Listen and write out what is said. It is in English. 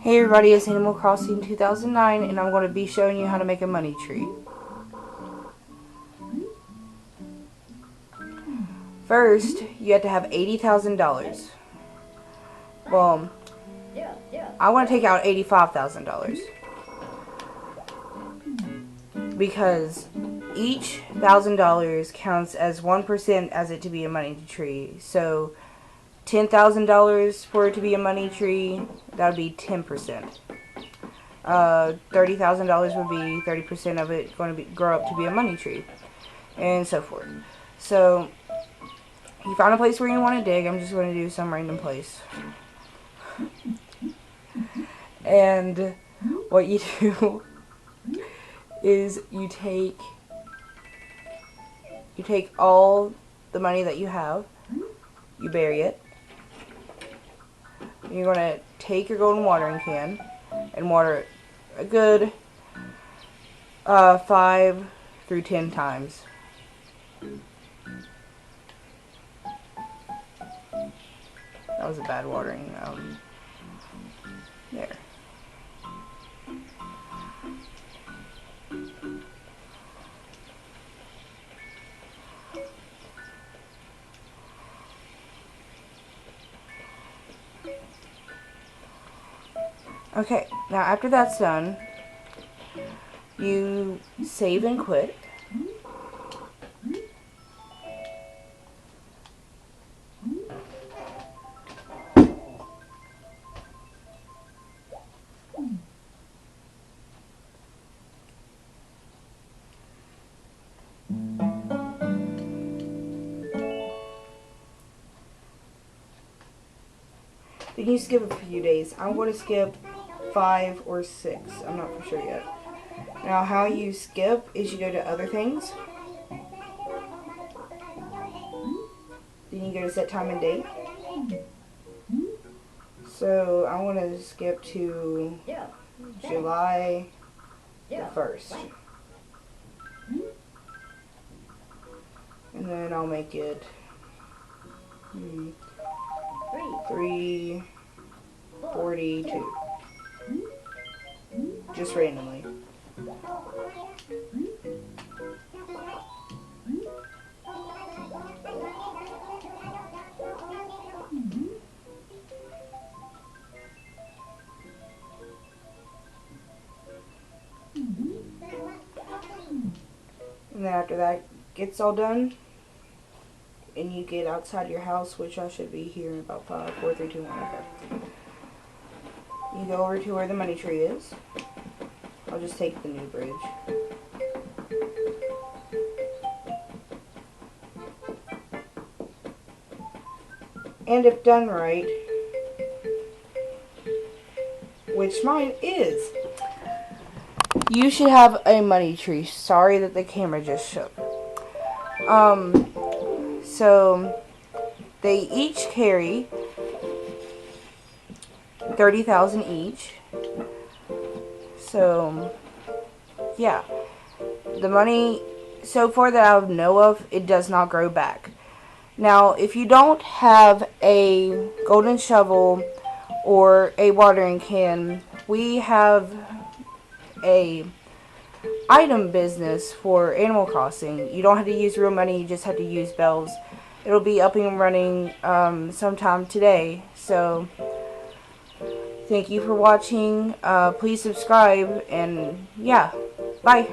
Hey everybody, it's Animal Crossing 2009 and I'm going to be showing you how to make a money tree. First, you have to have $80,000. Well, I want to take out $85,000 because each $1,000 counts as 1% as it to be a money tree. So $10,000 for it to be a money tree, that would be 10%. $30,000 would be 30% of it going to grow up to be a money tree, and so forth. So you find a place where you want to dig. I'm just going to do some random place. And what you do is you take all the money that you have, you bury it. You're going to take your golden watering can and water it a good 5 through 10 times. That was a bad watering. There. Okay, now after that's done, you save and quit. Then you skip a few days. I'm going to skip 5 or 6. I'm not for sure yet. Now how you skip is you go to other things. Then you go to set time and date. So I want to skip to July the 1st. And then I'll make it 3:42. Just randomly. And then after that gets all done, and you get outside your house, which I should be here in about 5, 4, 3, 2, 1. Okay. You go over to where the money tree is. I'll just take the new bridge. And if done right, which mine is, you should have a money tree. Sorry that the camera just shook. So they each carry 30,000 each. So yeah, the money so far that I know of, it does not grow back. Now, if you don't have a golden shovel or a watering can, we have a item business for Animal Crossing. You don't have to use real money, you just have to use bells. It'll be up and running sometime today. So thank you for watching. Please subscribe, and yeah, bye.